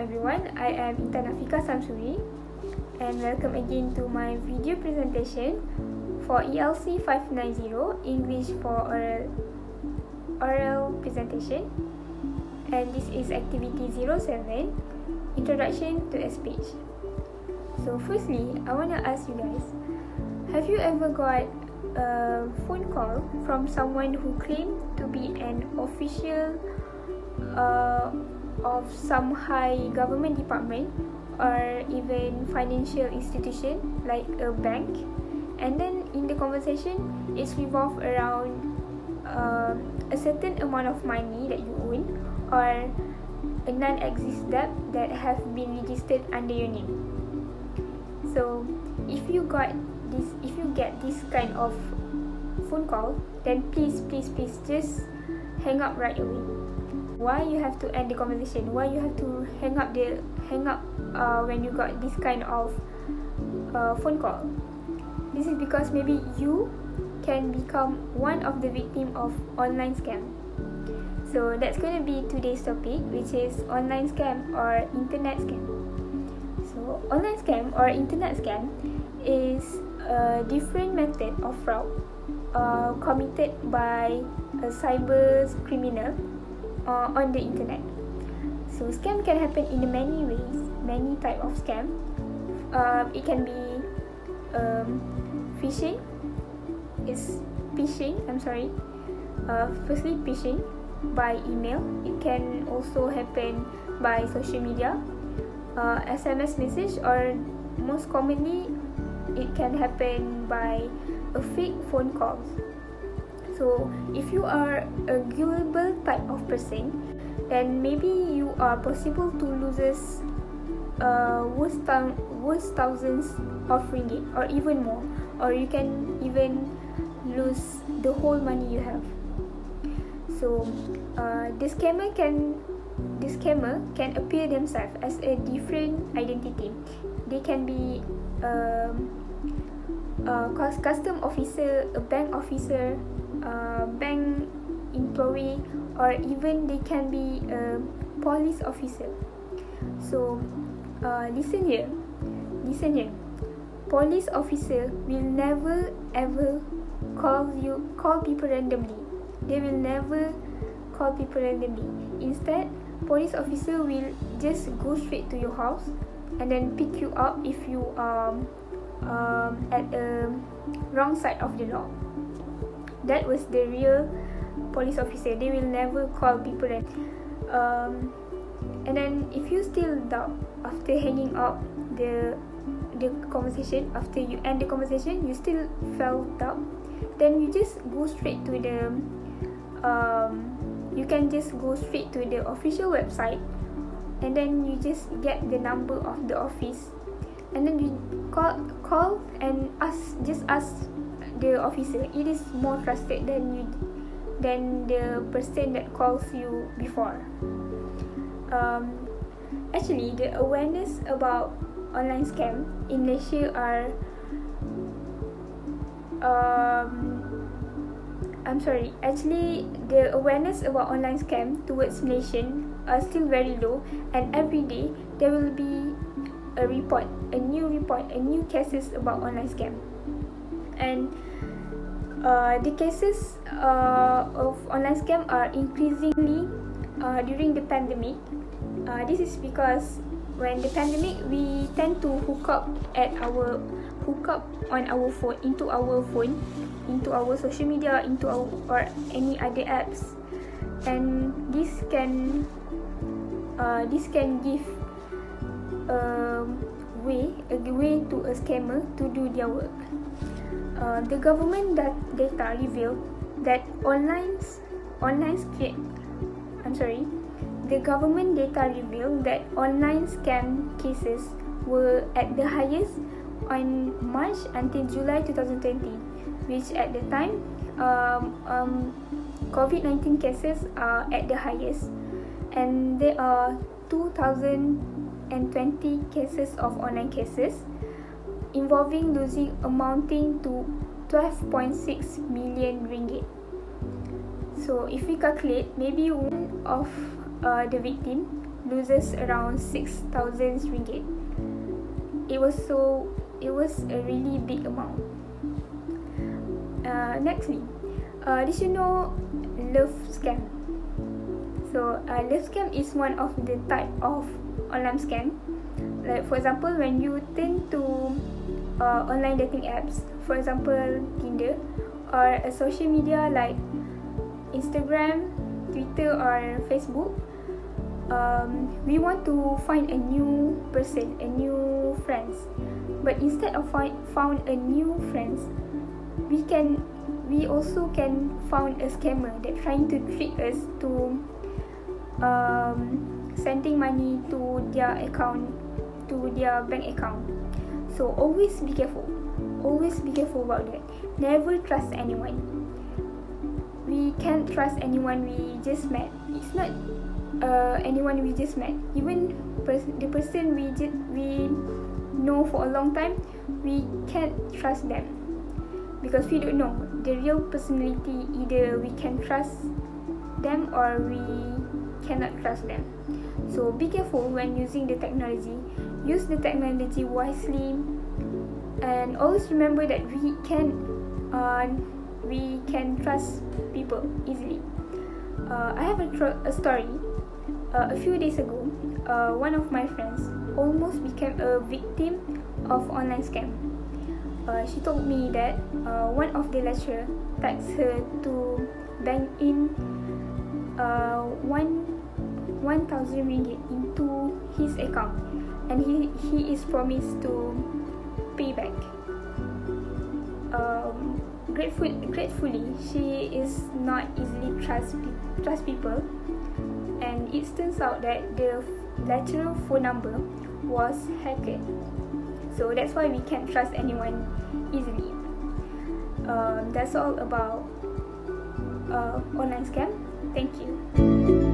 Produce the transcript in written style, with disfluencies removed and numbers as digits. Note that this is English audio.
everyone, I am Intan Afika Samsuri and welcome again to my video presentation for ELC 590 English for oral presentation, and this is activity 07, Introduction to a Speech. So firstly, I want to ask you guys, have you ever got a phone call from someone who claimed to be an official of some high government department or even financial institution like a bank, and then in the conversation it's revolved around a certain amount of money that you own or a non-exist debt that have been registered under your name? So if you get this kind of phone call, then please just hang up right away. Why you have to end the conversation? Why you have to hang up when you got this kind of phone call? This is because maybe you can become one of the victim of online scam. So that's going to be today's topic, which is online scam or internet scam. So online scam or internet scam is a different method of fraud committed by a cyber criminal on the internet. So scam can happen in many ways, many type of scam. It can be phishing. It's phishing. Firstly, phishing by email. It can also happen by social media, SMS message, or most commonly, it can happen by a fake phone call. So if you are a gullible type of person, then maybe you are possible to loses worth thousands of ringgit or even more, or you can even lose the whole money you have. So the scammer can appear themselves as a different identity. They can be custom officer, a bank officer, bank employee, or even they can be a police officer. So listen here. Police officer will never ever call people randomly. They will never call people randomly. Instead, police officer will just go straight to your house and then pick you up if you at the wrong side of the law. That was the real police officer. They will never call people and then if you still doubt after hanging up the conversation, after you end the conversation, you still felt doubt, then you just go straight to the you can just go straight to the official website, and then you just get the number of the office, and then you call and ask the officer. It is more trusted than the person that calls you before. Actually, the awareness about online scam in Malaysia are the awareness about online scam towards Malaysian are still very low, and every day there will be a new cases about online scam. And the cases of online scam are increasingly during the pandemic. This is because when the pandemic, we tend to hook up on our phone, into our social media, into our or any other apps, and this can give a way to a scammer to do their work. The government data revealed that the government data revealed that online scam cases were at the highest on March until July 2020, which at the time COVID-19 cases are at the highest, and there are 2,020 cases of online cases involving losing amounting to 12.6 million ringgit. So if we calculate, maybe one of the victim loses around 6,000 ringgit. It was a really big amount. Nextly, did you know love scam? So love scam is one of the type of online scam. Like for example, when you turn to online dating apps, for example Tinder, or a social media like Instagram, Twitter, or Facebook, we want to find a new person, a new friends. But instead of found a new friends, we also can found a scammer that trying to trick us to sending money to their account, to their bank account. So always be careful about that. Never trust anyone. We can't trust anyone we just met. It's not anyone we just met. Even the person we know for a long time, we can't trust them because we don't know the real personality. Either we can trust them or we cannot trust them. So be careful when using the technology. Use the technology wisely, and always remember that we can trust people easily. I have a story. A few days ago, one of my friends almost became a victim of online scam. She told me that one of the lecturer texted her to bank in 1,000 ringgit into his account, and he is promised to pay back. Gratefully, she is not easily trust people, and it turns out that the lecturer phone number was hacked. So that's why we can't trust anyone easily. That's all about online scam. Thank you.